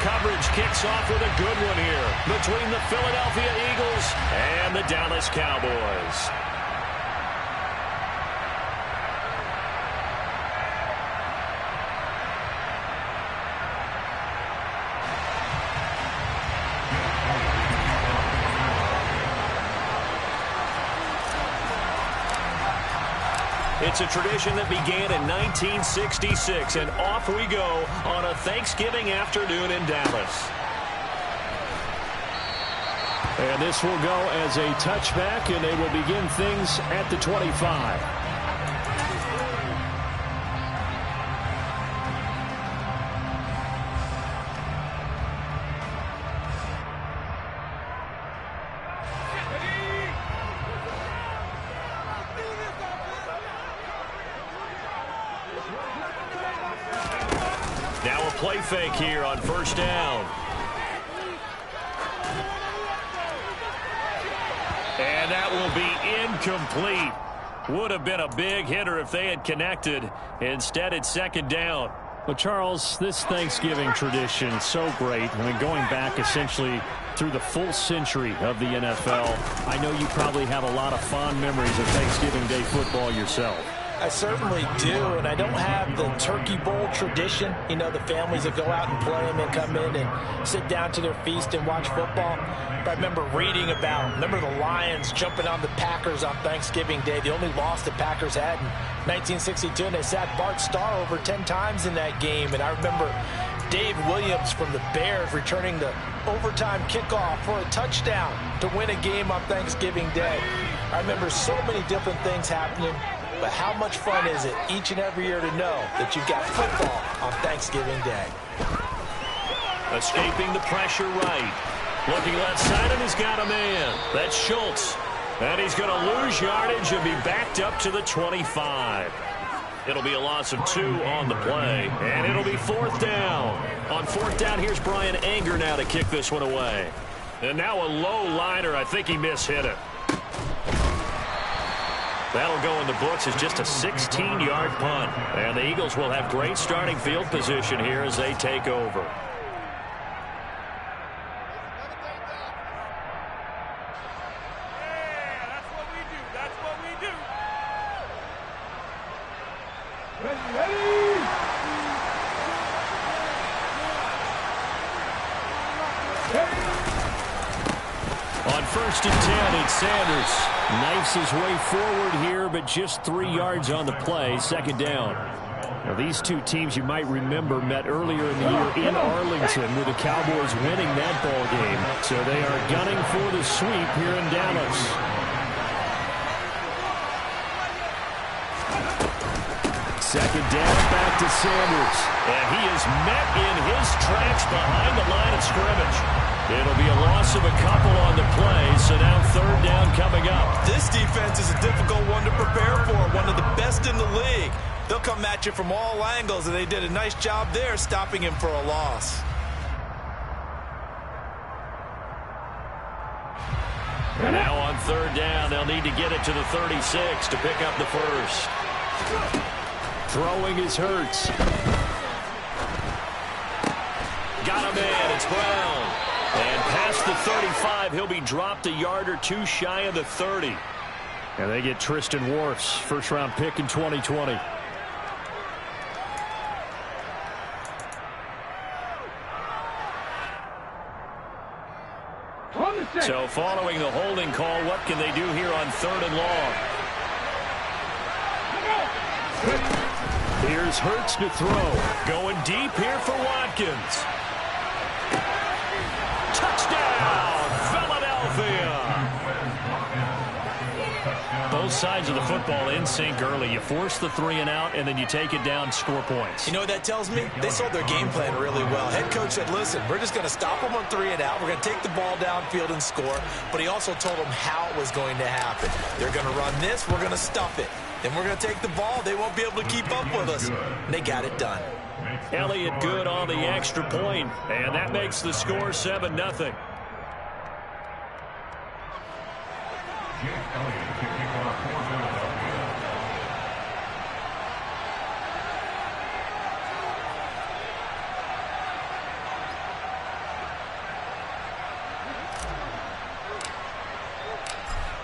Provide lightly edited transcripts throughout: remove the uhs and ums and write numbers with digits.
coverage kicks off with a good one here between the Philadelphia Eagles and the Dallas Cowboys. It's a tradition that began in 1966, and off we go on a Thanksgiving afternoon in Dallas. And this will go as a touchback, and they will begin things at the 25. Now a play fake here on first down. And that will be incomplete. Would have been a big hitter if they had connected. Instead, it's second down. Well, Charles, this Thanksgiving tradition, so great. I mean, going back essentially through the full century of the NFL, I know you probably have a lot of fond memories of Thanksgiving Day football yourself. I certainly do, and I don't have the Turkey Bowl tradition. You know, the families that go out and play them and come in and sit down to their feast and watch football. But I remember reading about, the Lions jumping on the Packers on Thanksgiving Day. The only loss the Packers had in 1962, and they sacked Bart Starr over 10 times in that game. And I remember Dave Williams from the Bears returning the overtime kickoff for a touchdown to win a game on Thanksgiving Day. I remember so many different things happening. But how much fun is it each and every year to know that you've got football on Thanksgiving Day? Escaping the pressure right. Looking left side, and he's got a man. That's Schultz. And he's going to lose yardage and be backed up to the 25. It'll be a loss of 2 on the play. And it'll be fourth down. On fourth down, here's Brian Anger now to kick this one away. And now a low liner. I think he mishit it. That'll go in the books as just a 16-yard punt. And the Eagles will have great starting field position here as they take over. Yeah, that's what we do. That's what we do. On first and 10, it's Sanders. Knifes his way forward here, but just 3 yards on the play. Second down. Now, these two teams you might remember met earlier in the year in Arlington with the Cowboys winning that ball game. So they are gunning for the sweep here in Dallas. Second down, back to Sanders. And he is met in his tracks behind the line of scrimmage. It'll be a loss of a couple on the play, so now third down coming up. This defense is a difficult one to prepare for, one of the best in the league. They'll come at you from all angles, and they did a nice job there stopping him for a loss. And now on third down, they'll need to get it to the 36 to pick up the first. Throwing is Hurts. Got a man, it's Brown. And past the 35, he'll be dropped a yard or two shy of the 30. And they get Tristan Wirfs, first-round pick in 2020. So following the holding call, what can they do here on third and long? Here's Hurts to throw. Going deep here for Watkins. Touchdown, Philadelphia. Both sides of the football in sync early. You force the 3 and out, and then you take it down, score points. You know what that tells me? They sold their game plan really well. Head coach said, listen, we're just going to stop them on 3 and out. We're going to take the ball downfield and score. But he also told them how it was going to happen. They're going to run this. We're going to stuff it. Then we're going to take the ball. They won't be able to keep up with us. And they got it done. Elliott good on the extra point, and that makes the score 7-0.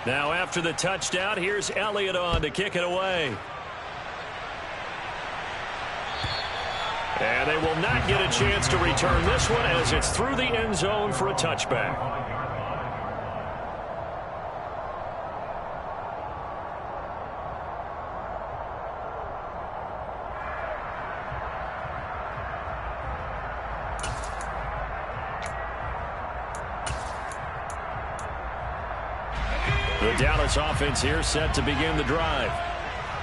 Now after the touchdown, here's Elliott on to kick it away. And they will not get a chance to return this one as it's through the end zone for a touchback. The Dallas offense here set to begin the drive.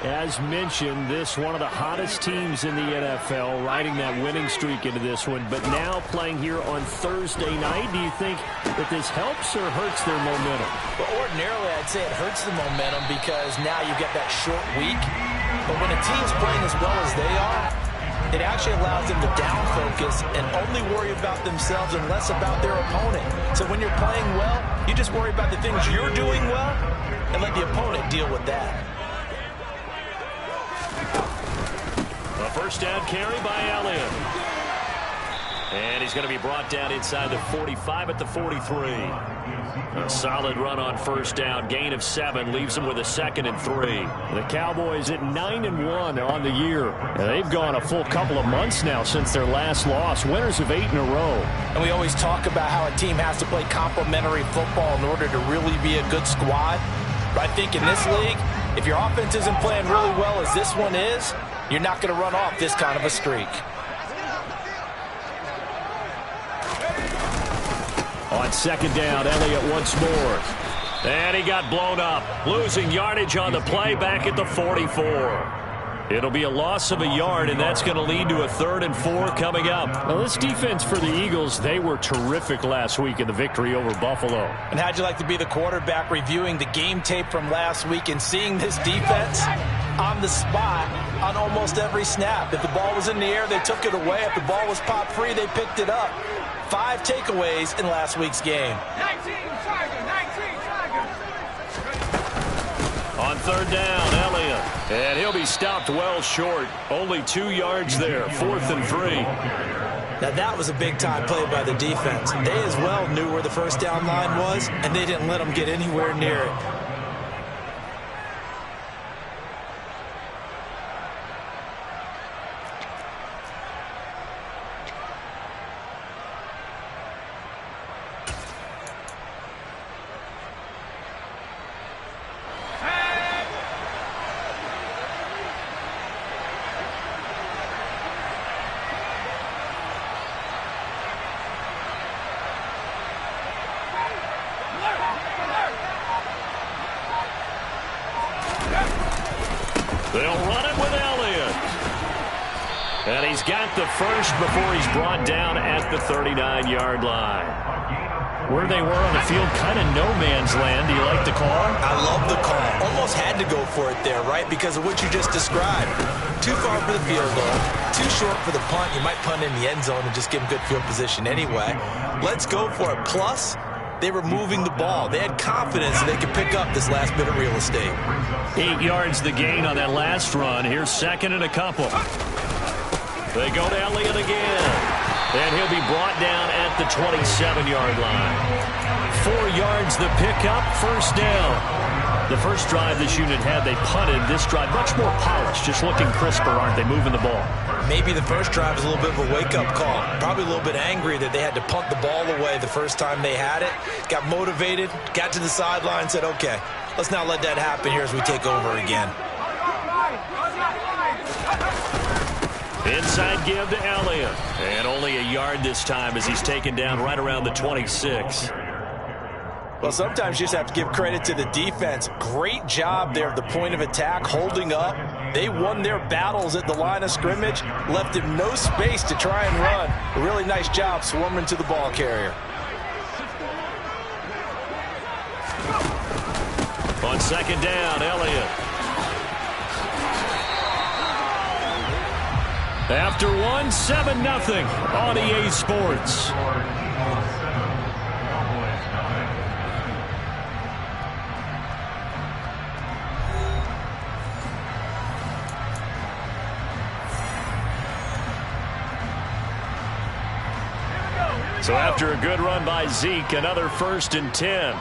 As mentioned, this one of the hottest teams in the NFL, riding that winning streak into this one, but now playing here on Thursday night. Do you think that this helps or hurts their momentum? Well, ordinarily, I'd say it hurts the momentum because now you've got that short week. But when a team's playing as well as they are, it actually allows them to down focus and only worry about themselves and less about their opponent. So when you're playing well, you just worry about the things you're doing well and let the opponent deal with that. A first down carry by Elliott. And he's going to be brought down inside the 45 at the 43. A solid run on first down. Gain of 7 leaves him with a 2nd and 3. The Cowboys at 9-1 on the year. And they've gone a full couple of months now since their last loss. Winners of 8 in a row. And we always talk about how a team has to play complementary football in order to really be a good squad. But I think in this league, if your offense isn't playing really well as this one is, you're not going to run off this kind of a streak. On second down, Elliott once more. And he got blown up. Losing yardage on the play back at the 44. It'll be a loss of a yard, and that's going to lead to a 3rd and 4 coming up. Well, this defense for the Eagles, they were terrific last week in the victory over Buffalo. And how'd you like to be the quarterback reviewing the game tape from last week and seeing this defense on the spot on almost every snap? If the ball was in the air, they took it away. If the ball was popped free, they picked it up. 5 takeaways in last week's game. 19 Tigers. On third down, Elliott. And he'll be stopped well short. Only 2 yards there. 4th and 3. Now that was a big-time play by the defense. They as well knew where the first down line was, and they didn't let them get anywhere near it. They'll run it with Elliott. And he's got the first before he's brought down at the 39-yard line. Where they were on the field, kind of no man's land. Do you like the call? I love the call. Almost had to go for it there, right? Because of what you just described. Too far for the field goal. Too short for the punt. You might punt in the end zone and just give them good field position anyway. Let's go for it. Plus, they were moving the ball. They had confidence that they could pick up this last bit of real estate. 8 yards the gain on that last run. Here's 2nd and a couple. They go to Elliott again. And he'll be brought down at the 27-yard line. 4 yards the pickup, first down. The first drive this unit had, they punted. This drive, much more polished, just looking crisper, aren't they, moving the ball? Maybe the first drive was a little bit of a wake-up call. Probably a little bit angry that they had to punt the ball away the first time they had it. Got motivated, got to the sideline, said, okay, let's not let that happen here as we take over again. Inside give to Elliott. And only a yard this time as he's taken down right around the 26. Well, sometimes you just have to give credit to the defense. Great job there at the point of attack, holding up. They won their battles at the line of scrimmage, left him no space to try and run. A really nice job swarming to the ball carrier. On second down, Elliott. After one, 7-0 on EA Sports. So after a good run by Zeke, another 1st and 10.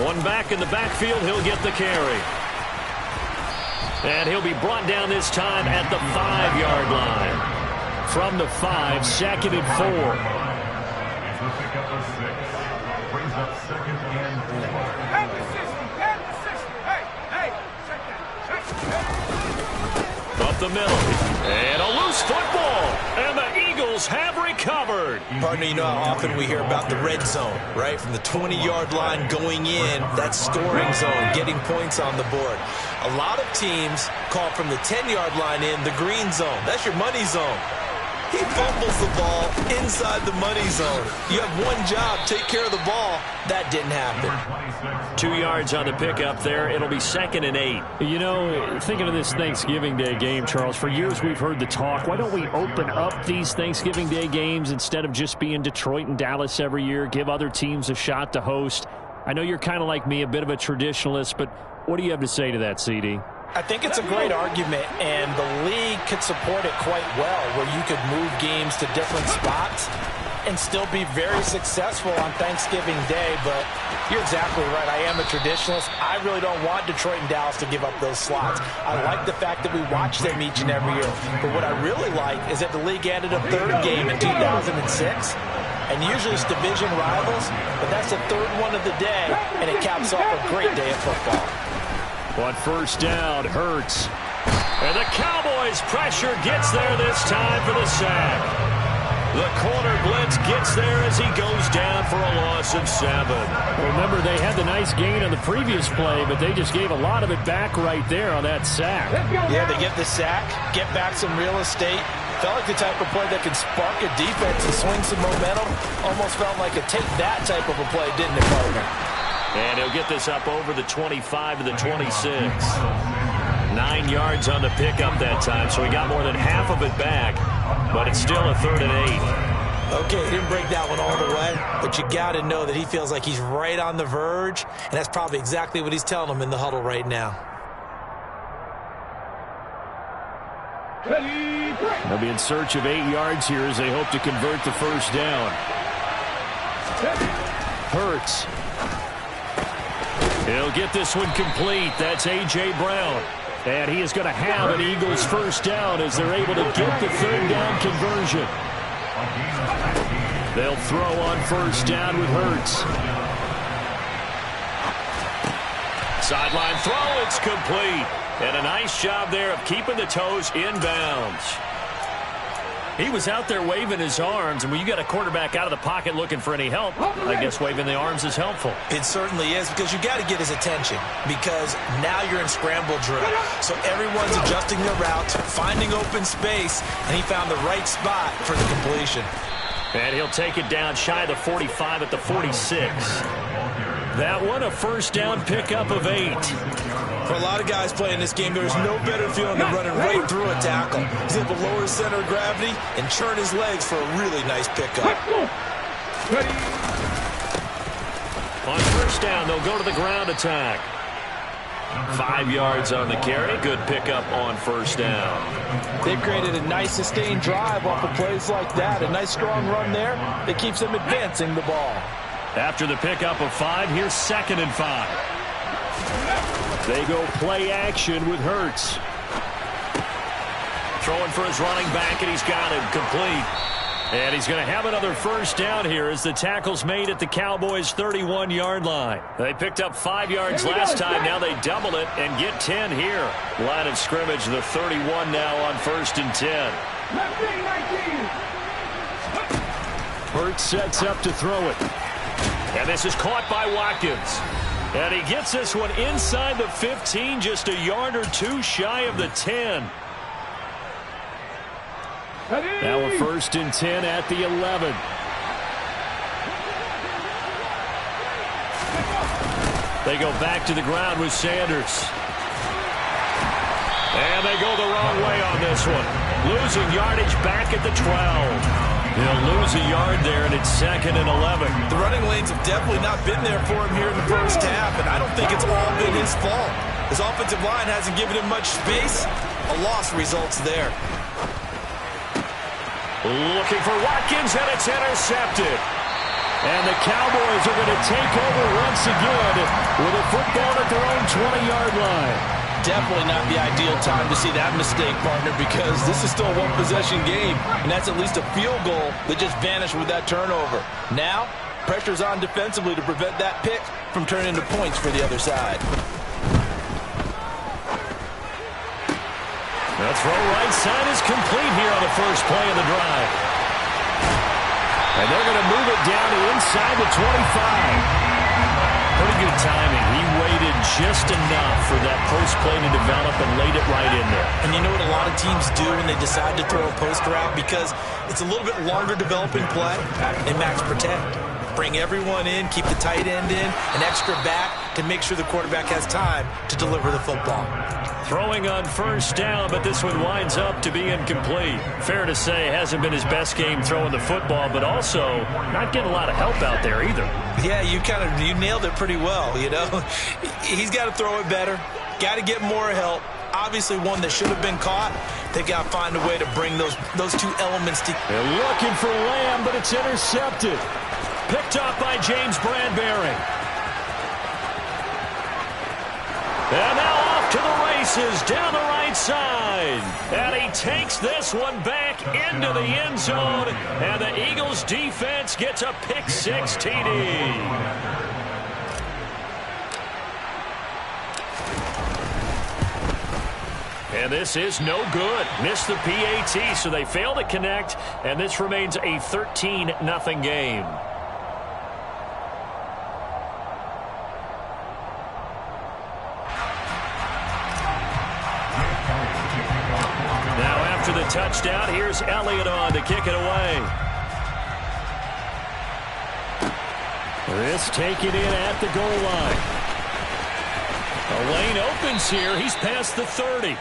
One back in the backfield, he'll get the carry. And he'll be brought down this time at the 5-yard line. From the 5, 2nd and 4. Up the middle. And a loose football. And the Eagles have recovered. Partner, you know how often we hear about the red zone, right? From the 20-yard line going in, that scoring zone, getting points on the board. A lot of teams call from the 10-yard line in the green zone. That's your money zone. He fumbles the ball inside the money zone. You have one job, take care of the ball. That didn't happen. 2 yards on the pickup there. It'll be 2nd and 8. You know, thinking of this Thanksgiving Day game, Charles, for years we've heard the talk, why don't we open up these Thanksgiving Day games instead of just being Detroit and Dallas every year, give other teams a shot to host? I know you're kind of like me, a bit of a traditionalist, but what do you have to say to that, CD? I think it's a great argument, and the league could support it quite well, where you could move games to different spots and still be very successful on Thanksgiving Day. But you're exactly right. I am a traditionalist. I really don't want Detroit and Dallas to give up those slots. I like the fact that we watch them each and every year. But what I really like is that the league added a 3rd game in 2006. And usually it's division rivals, but that's the 3rd one of the day, and it caps off a great day of football. On 1st down, Hurts. And the Cowboys' pressure gets there this time for the sack. The corner blitz gets there as he goes down for a loss of 7. Remember, they had the nice gain on the previous play, but they just gave a lot of it back right there on that sack. Yeah, they get the sack, get back some real estate. Felt like the type of play that can spark a defense and swing some momentum. Almost felt like a take that type of a play, didn't it, partner? And he'll get this up over the 25 to the 26. 9 yards on the pickup that time, so he got more than half of it back, but it's still a 3rd and 8. Okay, he didn't break that one all the way, but you got to know that he feels like he's right on the verge, and that's probably exactly what he's telling them in the huddle right now. They'll be in search of 8 yards here as they hope to convert the 1st down. Hurts. He'll get this one complete. That's A.J. Brown. And he is going to have an Eagles 1st down as they're able to get the 3rd down conversion. They'll throw on 1st down with Hurts. Sideline throw, it's complete. And a nice job there of keeping the toes inbounds. He was out there waving his arms, and when you got a quarterback out of the pocket looking for any help, I guess waving the arms is helpful. It certainly is, because you got to get his attention, because now you're in scramble drill. So everyone's adjusting their routes, finding open space, and he found the right spot for the completion. And he'll take it down shy of the 45 at the 46. That one, a 1st down pickup of 8. For a lot of guys playing this game, there's no better feeling than running right through a tackle. He's able to lower his center of gravity and churn his legs for a really nice pickup. On 1st down, they'll go to the ground attack. 5 yards on the carry. Good pickup on 1st down. They've created a nice sustained drive off of plays like that. A nice strong run there that keeps them advancing the ball. After the pickup of 5, here's 2nd and 5. They go play action with Hurts. Throwing for his running back, and he's got him complete. And he's going to have another 1st down here as the tackle's made at the Cowboys' 31-yard line. They picked up 5 yards last time. Now they double it and get 10 here. Line of scrimmage, the 31 now on 1st and 10. Hurts sets up to throw it. And this is caught by Watkins. And he gets this one inside the 15, just a yard or 2 shy of the 10. Now a 1st and 10 at the 11. They go back to the ground with Sanders. And they go the wrong way on this one. Losing yardage back at the 12. He'll lose a yard there, and it's 2nd and 11. The running lanes have definitely not been there for him here in the 1st half, and I don't think it's all been his fault. His offensive line hasn't given him much space. A loss results there. Looking for Watkins, and it's intercepted. And the Cowboys are going to take over once again with a football at their own 20-yard line. Definitely not the ideal time to see that mistake, partner, because this is still a one-possession game, and that's at least a field goal that just vanished with that turnover. Now, pressure's on defensively to prevent that pick from turning into points for the other side. The throw right side is complete here on the first play of the drive. And they're going to move it down to inside the 25. Pretty good timing. He waited just enough for that post play to develop and laid it right in there. And you know what a lot of teams do when they decide to throw a post route? Because it's a little bit longer developing play, and max protect. Bring everyone in, keep the tight end in, an extra back to make sure the quarterback has time to deliver the football. Throwing on first down, but this one winds up to be incomplete. Fair to say, hasn't been his best game throwing the football, but also not getting a lot of help out there either. Yeah, you nailed it pretty well, you know. He's got to throw it better, got to get more help. Obviously one that should have been caught. They got to find a way to bring those two elements together. They're looking for Lamb, but it's intercepted. Picked up by James Bradbury. And now off to the races down the right side. And he takes this one back into the end zone. And the Eagles defense gets a pick six TD. And this is no good. Missed the PAT, so they fail to connect. And this remains a 13-0 game. After the touchdown, here's Elliott on to kick it away. This taken in at the goal line. A lane opens here. He's past the 30.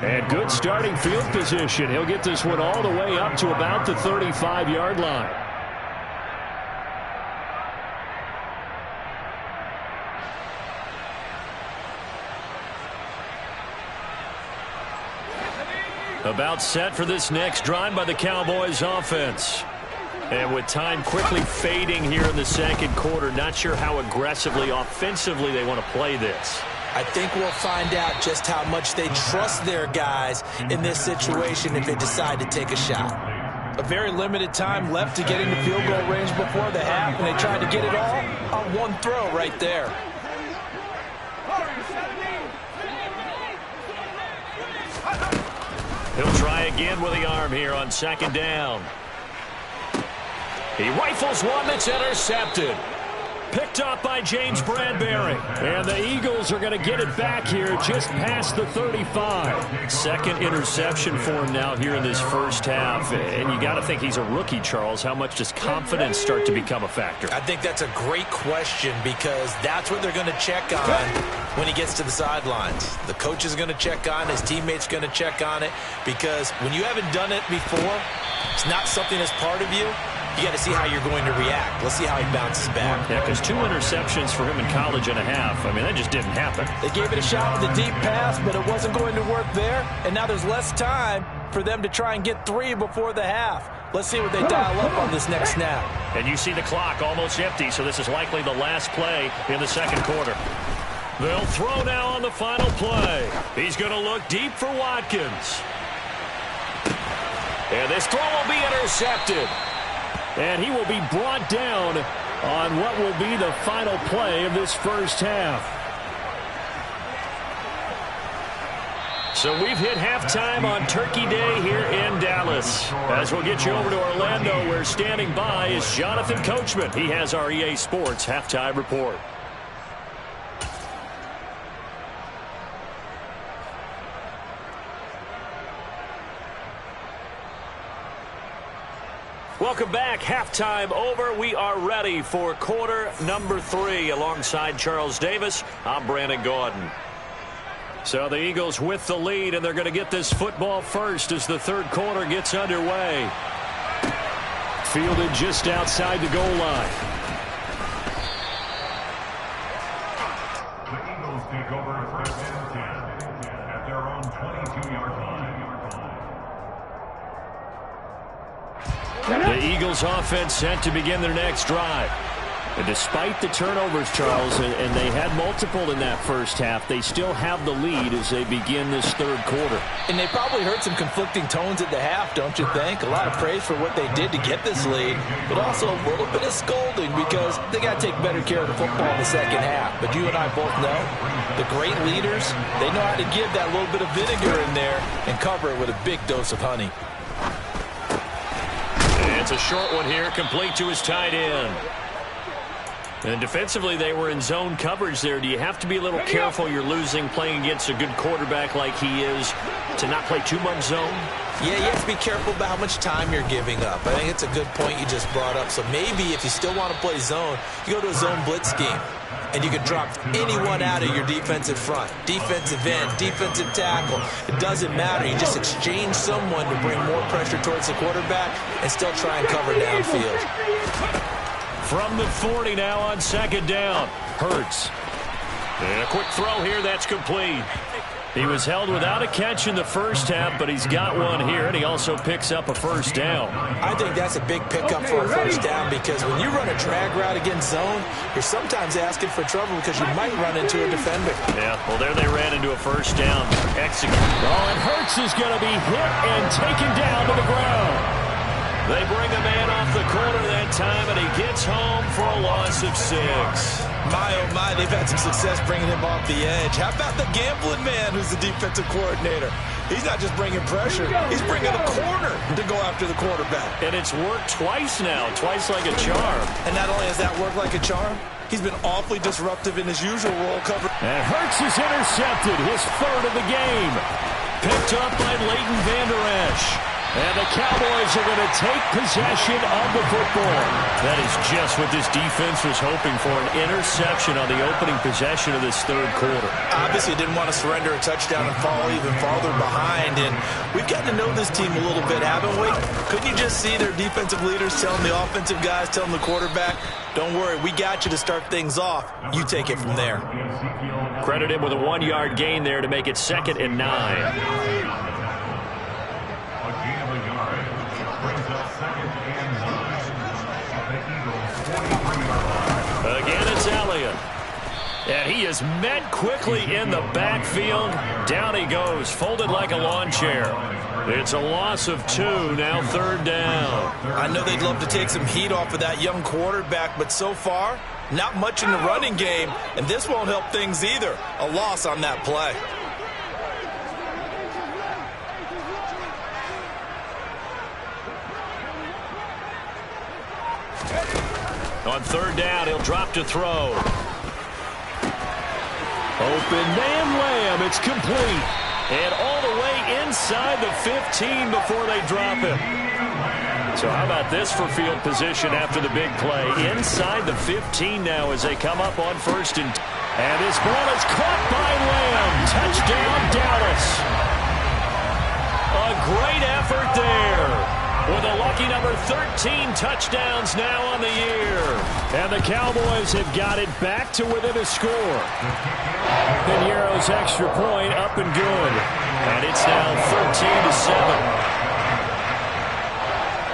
And good starting field position. He'll get this one all the way up to about the 35-yard line. About set for this next drive by the Cowboys offense. And with time quickly fading here in the second quarter, not sure how aggressively, offensively they want to play this. I think we'll find out just how much they trust their guys in this situation if they decide to take a shot. A very limited time left to get into field goal range before the half, and they tried to get it all on one throw right there. He'll try again with the arm here on second down. He rifles one that's intercepted. Picked up by James Bradbury. And the Eagles are going to get it back here just past the 35. Second interception for him now here in this first half. And you got to think he's a rookie, Charles. How much does confidence start to become a factor? I think that's a great question because that's what they're going to check on when he gets to the sidelines. The coach is going to check on it. His teammates going to check on it because when you haven't done it before, it's not something that's part of you. You got to see how you're going to react. Let's see how he bounces back. Yeah, because 2 interceptions for him in college and a half. I mean, that just didn't happen. They gave it a shot with a deep pass, but it wasn't going to work there. And now there's less time for them to try and get 3 before the half. Let's see what they dial up on this next snap. And you see the clock almost empty, so this is likely the last play in the second quarter. They'll throw now on the final play. He's going to look deep for Watkins. And this throw will be intercepted. And he will be brought down on what will be the final play of this first half. So we've hit halftime on Turkey Day here in Dallas. As we'll get you over to Orlando, where standing by is Jonathan Coachman. He has our EA Sports halftime report. Welcome back. Halftime over. We are ready for quarter number 3. Alongside Charles Davis, I'm Brandon Gordon. So the Eagles with the lead, and they're going to get this football first as the third quarter gets underway. Fielded just outside the goal line. The Eagles take over first and 10 at their own 22-yard line. The Eagles offense set to begin their next drive. And despite the turnovers, Charles, and they had multiple in that first half, they still have the lead as they begin this third quarter. And they probably heard some conflicting tones at the half, don't you think? A lot of praise for what they did to get this lead, but also a little bit of scolding because they got to take better care of the football in the second half. But you and I both know the great leaders, they know how to give that little bit of vinegar in there and cover it with a big dose of honey. It's a short one here, complete to his tight end. And defensively, they were in zone coverage there. Do you have to be a little careful you're losing playing against a good quarterback like he is to not play too much zone? Yeah, you have to be careful about how much time you're giving up. I think it's a good point you just brought up. So maybe if you still want to play zone, you go to a zone blitz scheme. And you can drop anyone out of your defensive front. Defensive end, defensive tackle. It doesn't matter. You just exchange someone to bring more pressure towards the quarterback and still try and cover downfield. From the 40 now on second down. Hurts. And a quick throw here. That's complete. He was held without a catch in the first half, but he's got one here, and he also picks up a first down. I think that's a big pickup for a first down because when you run a drag route against zone, you're sometimes asking for trouble because you might run into a defender. Yeah, well, there they ran into a first down. Execute. Oh, and Hurts is going to be hit and taken down to the ground. They bring a man off the corner that time, and he gets home for a loss of 6. My, oh my, they've had some success bringing him off the edge. How about the gambling man who's the defensive coordinator? He's not just bringing pressure. He's bringing a corner to go after the quarterback. And it's worked twice now, twice like a charm. And not only has that worked like a charm, he's been awfully disruptive in his usual role cover. And Hurts is intercepted, his third of the game. Picked up by Leighton Vander Esch. And the Cowboys are going to take possession of the football. That is just what this defense was hoping for, an interception on the opening possession of this third quarter. Obviously didn't want to surrender a touchdown and fall even farther behind. And we've gotten to know this team a little bit, haven't we? Couldn't you just see their defensive leaders telling the offensive guys, telling the quarterback, don't worry, we got you to start things off. You take it from there. Credit him with a 1-yard gain there to make it 2nd and 9. Again, it's Elliott. And he is met quickly in the backfield. Down he goes, folded like a lawn chair. It's a loss of 2, now 3rd down. I know they'd love to take some heat off of that young quarterback, but so far, not much in the running game, and this won't help things either. A loss on that play. On 3rd down, he'll drop to throw. Open man Lamb, it's complete. And all the way inside the 15 before they drop him. So how about this for field position after the big play? Inside the 15 now as they come up on 1st and... And this ball is caught by Lamb. Touchdown, Dallas. A great effort there. With a lucky number 13 touchdowns now on the year. And the Cowboys have got it back to within a score. Piñeiro's extra point up and good. And it's now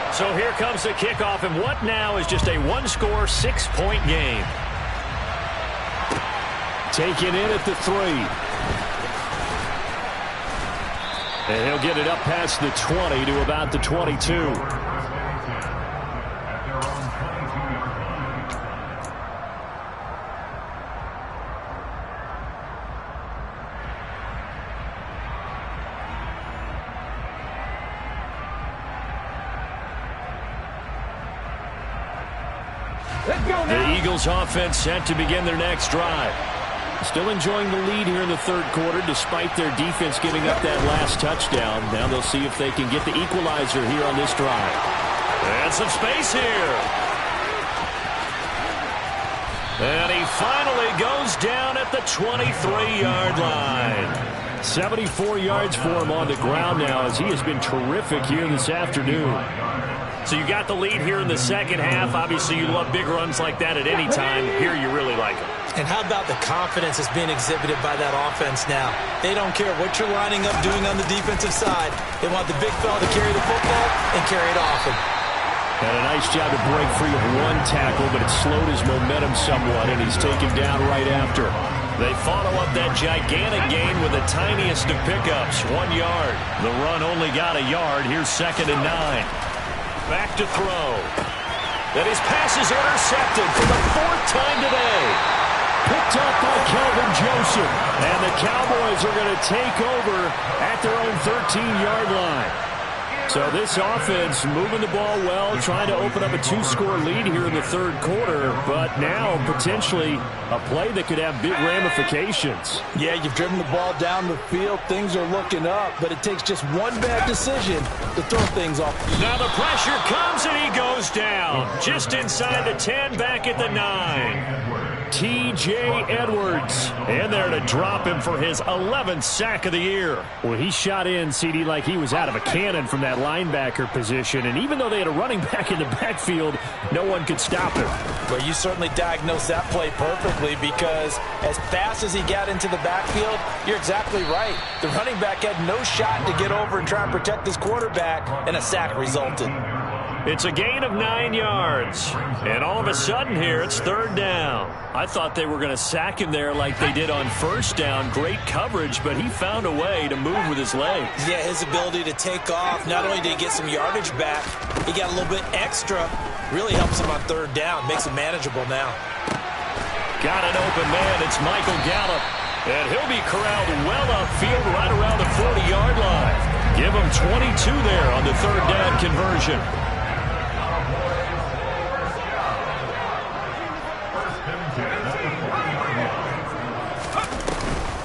13-7. So here comes the kickoff, and what now is just a 1-score, 6-point game. Taken in at the 3. And he'll get it up past the 20 to about the 22. The Eagles offense set to begin their next drive. Still enjoying the lead here in the third quarter despite their defense giving up that last touchdown. Now they'll see if they can get the equalizer here on this drive. And some space here. And he finally goes down at the 23-yard line. 74 yards for him on the ground now as he has been terrific here this afternoon. So you got the lead here in the second half. Obviously, you love big runs like that at any time. Here you really like them. And how about the confidence that's being exhibited by that offense now? They don't care what you're lining up doing on the defensive side. They want the big fella to carry the football and carry it often. And a nice job to break free of one tackle, but it slowed his momentum somewhat, and he's taken down right after. They follow up that gigantic gain with the tiniest of pickups, 1 yard. The run only got a yard. Here's 2nd and 9. Back to throw. And his pass is intercepted for the 4th time today. Picked up by Kelvin Joseph. And the Cowboys are going to take over at their own 13-yard line. So this offense moving the ball well, trying to open up a 2-score lead here in the 3rd quarter, but now potentially a play that could have big ramifications. Yeah, you've driven the ball down the field. Things are looking up, but it takes just one bad decision to throw things off. Now the pressure comes and he goes down. Just inside the 10, back at the 9. T.J. Edwards in there to drop him for his 11th sack of the year. Well, he shot in, CD, like he was out of a cannon from that linebacker position. And even though they had a running back in the backfield, no one could stop him. Well, you certainly diagnosed that play perfectly because as fast as he got into the backfield, you're exactly right. The running back had no shot to get over and try and protect his quarterback, and a sack resulted. It's a gain of 9 yards. And all of a sudden here, it's 3rd down. I thought they were going to sack him there like they did on 1st down. Great coverage, but he found a way to move with his legs. Yeah, his ability to take off, not only did he get some yardage back, he got a little bit extra. Really helps him on 3rd down. Makes it manageable now. Got an open man. It's Michael Gallup. And he'll be corralled well upfield right around the 40-yard line. Give him 22 there on the 3rd down conversion.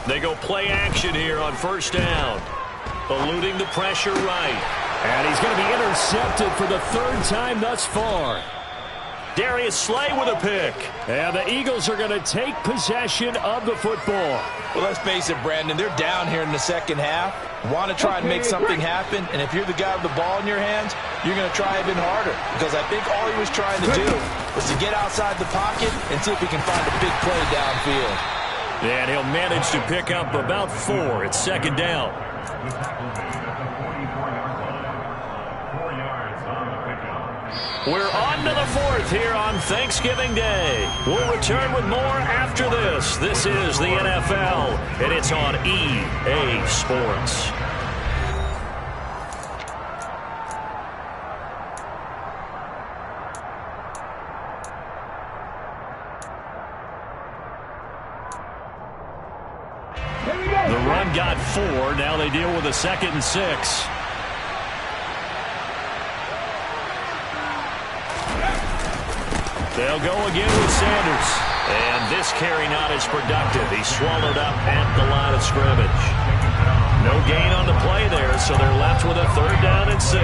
They go play action here on 1st down. Eluding the pressure right. And he's going to be intercepted for the 3rd time thus far. Darius Slay with a pick. And the Eagles are going to take possession of the football. Well, let's face it, Brandon, they're down here in the 2nd half. Want to try and make something happen, and if you're the guy with the ball in your hands, you're going to try even harder. Because I think all he was trying to do was to get outside the pocket and see if he can find a big play downfield. And he'll manage to pick up about 4. It's 2nd down. 4 yards on the pickup. We're on to the 4th here on Thanksgiving Day. We'll return with more after this. This is the NFL, and it's on EA Sports. The run got 4. Now they deal with a 2nd and 6. They'll go again with Sanders. And this carry not as productive. He's swallowed up at the line of scrimmage. No gain on the play there, so they're left with a 3rd down and 6.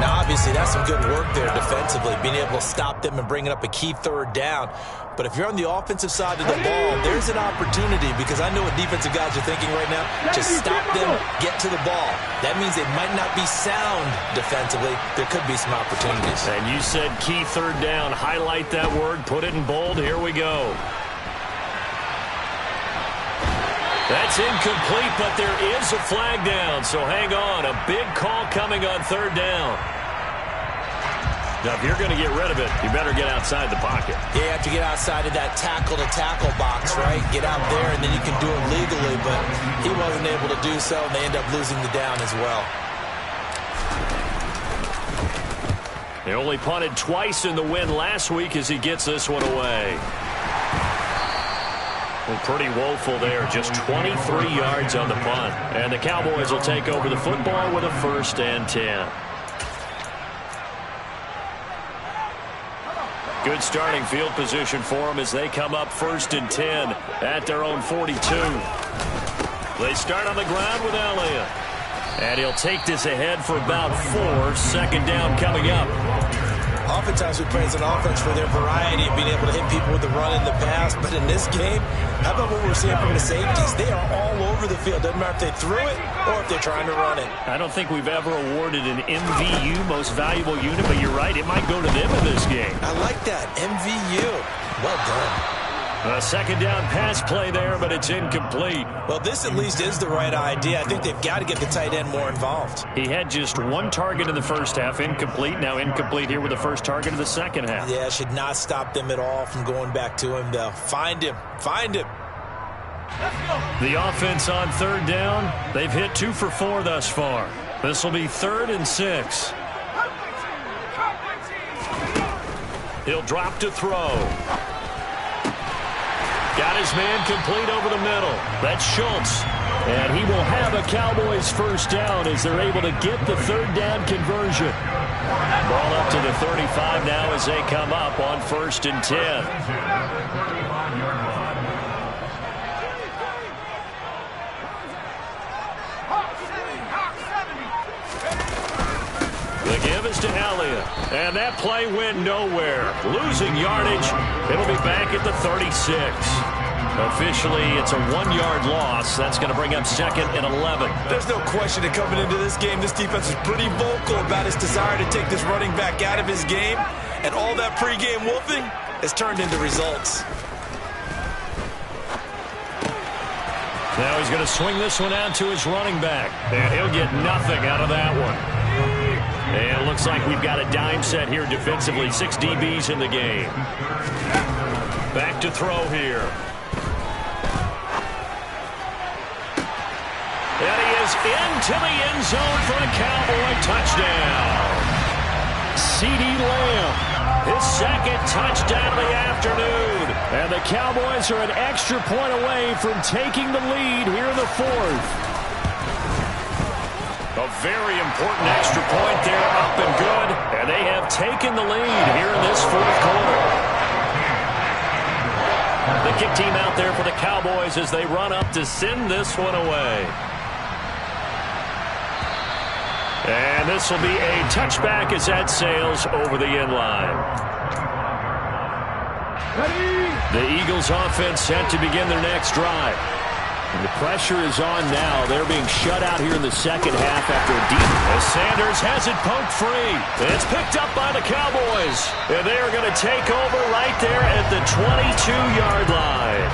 Now, obviously, that's some good work there defensively, being able to stop them and bringing up a key 3rd down. But if you're on the offensive side of the ball, there's an opportunity, because I know what defensive guys are thinking right now. Just stop them, get to the ball. That means they might not be sound defensively. There could be some opportunities. And you said key 3rd down. Highlight that word. Put it in bold. Here we go. That's incomplete, but there is a flag down, so hang on. A big call coming on 3rd down. Now, if you're going to get rid of it, you better get outside the pocket. Yeah, you have to get outside of that tackle-to-tackle box, right? Get out there, and then you can do it legally, but he wasn't able to do so, and they end up losing the down as well. They only punted twice in the win last week as he gets this one away. Well, pretty woeful there. Just 23 yards on the punt. And the Cowboys will take over the football with a 1st and 10. Good starting field position for them as they come up 1st and 10 at their own 42. They start on the ground with Elliott. And he'll take this ahead for about 4. 2nd down coming up. Oftentimes we praise an offense for their variety of being able to hit people with the run in the pass. But in this game, how about what we're seeing from the safeties? They are all over the field. Doesn't matter if they threw it or if they're trying to run it. I don't think we've ever awarded an MVU, most valuable unit, but you're right. It might go to them in this game. I like that. MVU. Well done. A second down pass play there, but it's incomplete. Well, this at least is the right idea. I think they've got to get the tight end more involved. He had just one target in the first half, incomplete. Now incomplete here with the first target of the second half. Yeah, should not stop them at all from going back to him, though. Find him. Find him. The offense on third down, they've hit 2 for 4 thus far. This will be 3rd and 6. He'll drop to throw. Got his man complete over the middle. That's Schultz. And he will have a Cowboys first down as they're able to get the third down conversion. Ball up to the 35 now as they come up on 1st and 10. The give is to Elliott. And that play went nowhere. Losing yardage. It'll be back at the 36. Officially, it's a 1-yard loss. That's going to bring up 2nd and 11. There's no question that coming into this game, this defense is pretty vocal about its desire to take this running back out of his game. And all that pregame wolfing has turned into results. Now he's going to swing this one out to his running back. And he'll get nothing out of that one. And it looks like we've got a dime set here defensively. 6 DBs in the game. Back to throw here. And he is into the end zone for a Cowboy touchdown. C.D. Lamb, his 2nd touchdown of the afternoon. And the Cowboys are an extra point away from taking the lead here in the 4th. A very important extra point there, up and good. And they have taken the lead here in this 4th quarter. The kick team out there for the Cowboys as they run up to send this one away. And this will be a touchback as that sails over the end line. The Eagles offense set to begin their next drive. And the pressure is on now. They're being shut out here in the second half after a deep. As Sanders has it poked free. It's picked up by the Cowboys. And they are going to take over right there at the 22-yard line.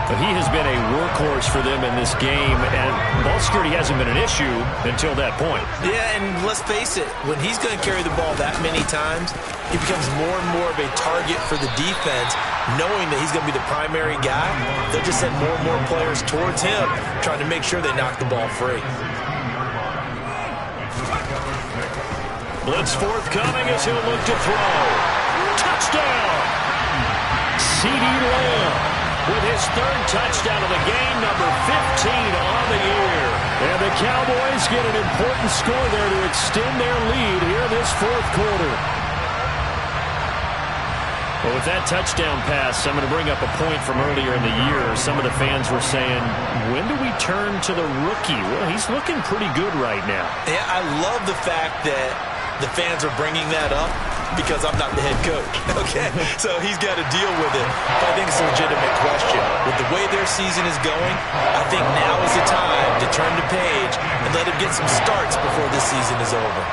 But he has been a workhorse for them in this game, and ball security hasn't been an issue until that point. Yeah, and let's face it, when he's going to carry the ball that many times, he becomes more and more of a target for the defense, knowing that he's going to be the primary guy. They'll just send more and more players towards him, trying to make sure they knock the ball free. Blitz forthcoming as he'll look to throw. Touchdown! C.D. Lamb with his 3rd touchdown of the game, number 15 on the year. And the Cowboys get an important score there to extend their lead here in this 4th quarter. Well, with that touchdown pass, I'm going to bring up a point from earlier in the year. Some of the fans were saying, when do we turn to the rookie? Well, he's looking pretty good right now. Yeah, I love the fact that the fans are bringing that up because I'm not the head coach, okay? So he's got to deal with it. But I think it's a legitimate question. With the way their season is going, I think now is the time to turn the page and let him get some starts before this season is over.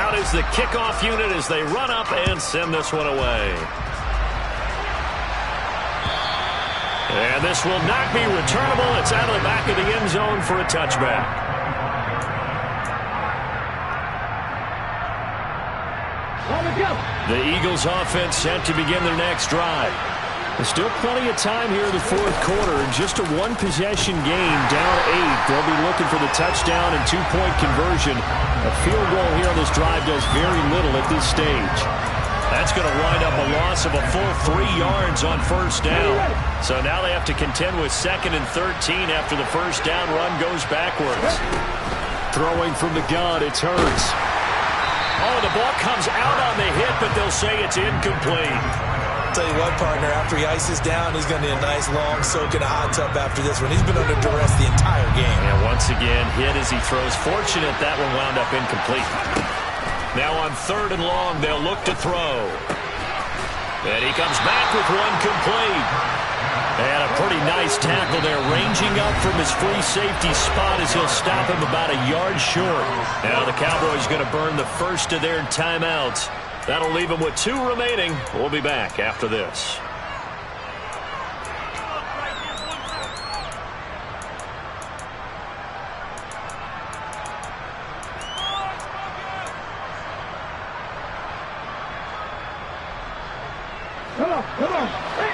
Out is the kickoff unit as they run up and send this one away. And this will not be returnable. It's out of the back of the end zone for a touchback. The Eagles offense set to begin their next drive. There's still plenty of time here in the 4th quarter. Just a 1-possession game, down 8. They'll be looking for the touchdown and 2-point conversion. A field goal here on this drive does very little at this stage. That's going to wind up a loss of a full 3 yards on 1st down. So now they have to contend with 2nd and 13 after the 1st down run goes backwards. Throwing from the gun, it's Hurts. Oh, the ball comes out on the hit, but they'll say it's incomplete. Tell you what, partner, after he ices down, he's going to need a nice long soak in a hot tub after this one. He's been under duress the entire game. And once again, hit as he throws. Fortunate that one wound up incomplete. Now on 3rd and long, they'll look to throw. And he comes back with one complete. And a pretty nice tackle there, ranging up from his free safety spot as he'll stop him about a yard short. Now the Cowboys going to burn the first of their timeouts. That'll leave him with 2 remaining. We'll be back after this. Come on. Hey.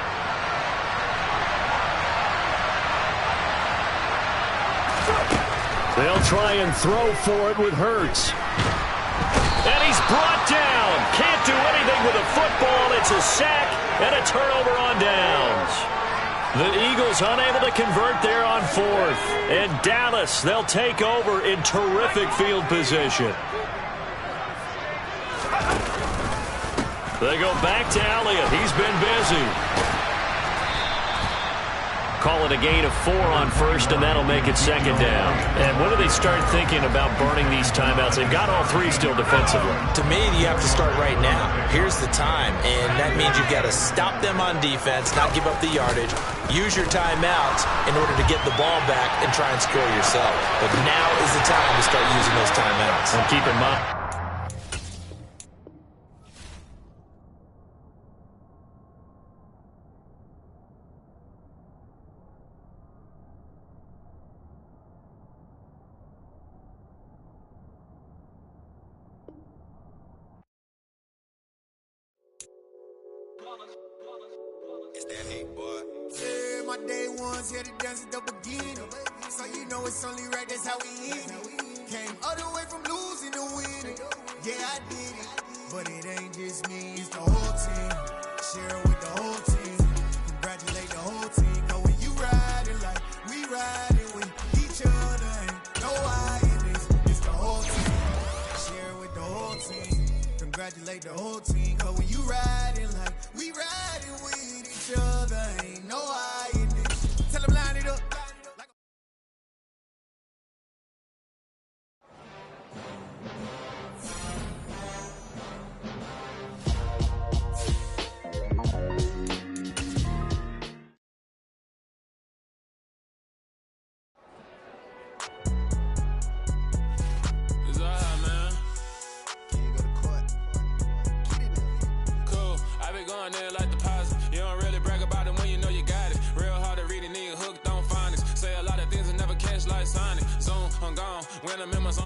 They'll try and throw for it with Hurts. And he's brought down. Can't do anything with a football. It's a sack and a turnover on downs. The Eagles unable to convert there on 4th. And Dallas, they'll take over in terrific field position. They go back to Elliott. He's been busy. Call it a gain of 4 on 1st, and that'll make it 2nd down. And when do they start thinking about burning these timeouts? They've got all 3 still defensively. To me, you have to start right now. Here's the time, and that means you've got to stop them on defense, not give up the yardage, use your timeouts in order to get the ball back and try and score yourself. But now is the time to start using those timeouts. And keep in mind, It's that hate, boy. Yeah, my day ones here to dance at the beginning. So you know it's only right, that's how we end it. Came all the way from losing to winning. Yeah, I did it. But it ain't just me, it's the whole team. Share it with the whole team. Congratulate the whole team. Cause when you riding like we riding with each other, ain't no I in this. It's the whole team. Share it with the whole team. Congratulate the whole team. Cause when you riding like we riding with each other, ain't no I in this. Tell them line it up. It's all right, man. Can you go to court? Get it up. Cool. I be going there like deposit. You don't really brag about it when you know you got it. Real hard to read a nigga hooked on phonics. Say a lot of things and never catch like Sonic. Zone, I'm gone. When I'm in my zone.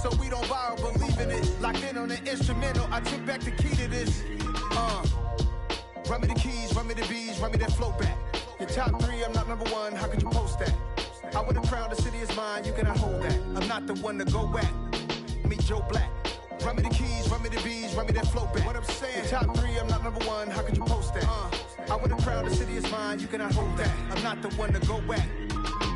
so we don't borrow, believe in it. Locked in on the instrumental, I took back the key to this. Run me the keys, run me the bees, run me that flow back. Your top 3, I'm not number 1, how could you post that? I would have crowned the city is mine, you cannot hold that. I'm not the one to go back. Meet Joe Black. Run me the keys, run me the bees, run me that flow back. What I'm saying, your top 3, I'm not number 1, how could you post that? I would have crowned the city is mine, you cannot hold that. I'm not the one to go back.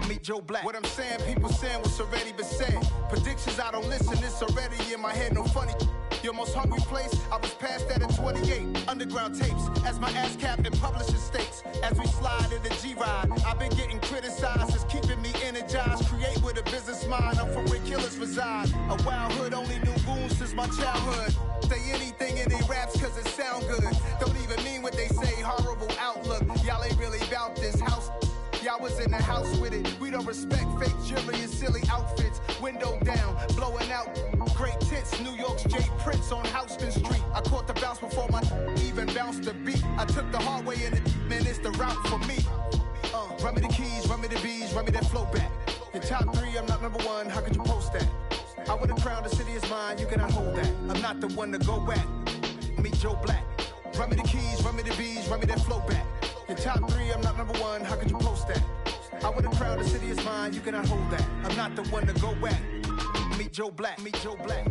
Meet Joe Black. What I'm saying, people saying what's already been said. Predictions, I don't listen, it's already in my head, no funny. Your most hungry place, I was past that at 28. Underground tapes, as my ass captain publishes states. As we slide in the G-Ride, I've been getting criticized, it's keeping me energized. Create with a business mind, I'm from where killers reside. A wild hood, only knew goons since my childhood. Say anything in they raps cause it sound good. Don't even mean what they say, horrible outlook. Y'all ain't really about this house. Y'all was in the house with it. We don't respect fake jewelry and silly outfits. Window down, blowing out great tits. New York's J. Prince on Houston Street. I caught the bounce before my even bounced the beat. I took the hard way in it, man, it's the route for me. Run me the keys, run me the bees, run me that flow back. Your top 3, I'm not number 1, how could you post that? I would have crowned the city is mine, you cannot hold that. I'm not the one to go back. Meet Joe Black. Run me the keys, run me the bees, run me that flow back. Your top 3, I'm not number 1, how could you post that? I would have crowned the city is mine, you cannot hold that. I'm not the one to go back. Meet Joe Black, meet Joe Black.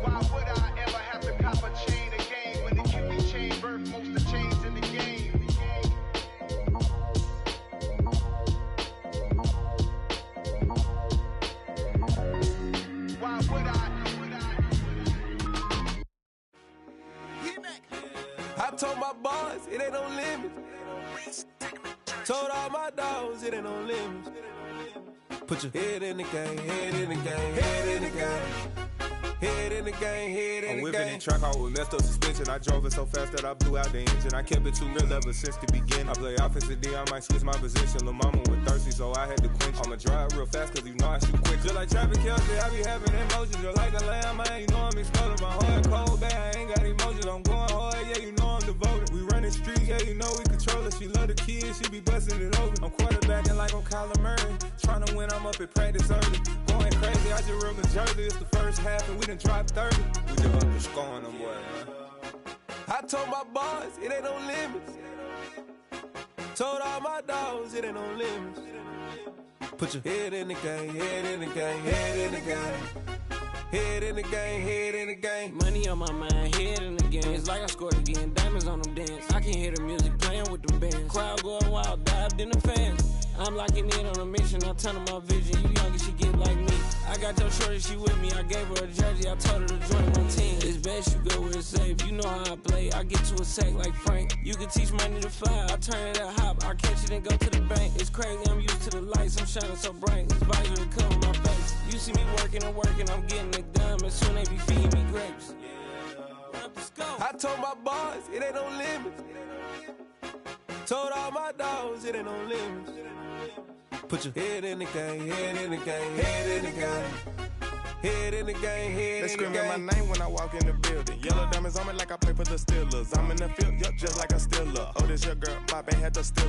Why would I ever have to cop a chain again when the QB chain birthed most of the chains in the game? Why would I? I told my boys it ain't no limits. Told all my dogs it ain't no limits. Put your head in the game, head in the game, head in the game. Head in the game, head in the game. I'm whipping in track out with messed up suspension. I drove it so fast that I blew out the engine. I kept it too real ever since the beginning. I play offensive D, I might switch my position. Lil' mama was thirsty, so I had to quench. I'ma drive real fast, cause you know I shoot quick. Just like traffic Kelsey, I be having emotions. Just like a lamb, man, you know I'm exploding. My heart cold, bad, I ain't got emotions. I'm going hard, yeah, you know I'm devoted. We running streets, yeah, you know we control it. She love the kids, she be busting it over. I'm quarterbacking like I'm Kyler Murray. Trying to win, I'm up at practice early. Going crazy, I just real the jersey. It's the first half and we done dropped 30. We just up to scoring them, boy, man. I told my boys it ain't no limits. Told all my dogs it ain't no limits. Put your head in the game, head in the game, head in the game. Head in the game, head in the game. Money on my mind, head in the game. It's like I scored again, diamonds on them dance. I can hear the music playing with them bands. Crowd going wild, dived in the fans. I'm locking in on a mission, I turn on my vision. You young and she get like me. I got your shorty, she with me. I gave her a jersey, I told her to join my team. It's best you go where it's safe. You know how I play, I get to a sack like Frank. You can teach money to fly, I turn it at hop. I catch it and go to the bank. It's crazy, I'm used to the lights, I'm shining so bright. This visor to cover my face. You see me working and working, I'm getting it done. And soon they be feeding me grapes. I told my boys it ain't no limits. Told all my dogs it ain't no limits. Put your head in the game, head in the game, head in the game. Head in the game, head in the game. They screaming my name when I walk in the building. Yellow diamonds on me like I play for the Steelers. I'm in the field, yup, just like a Steeler. Oh, this your girl, my band had the Steelers.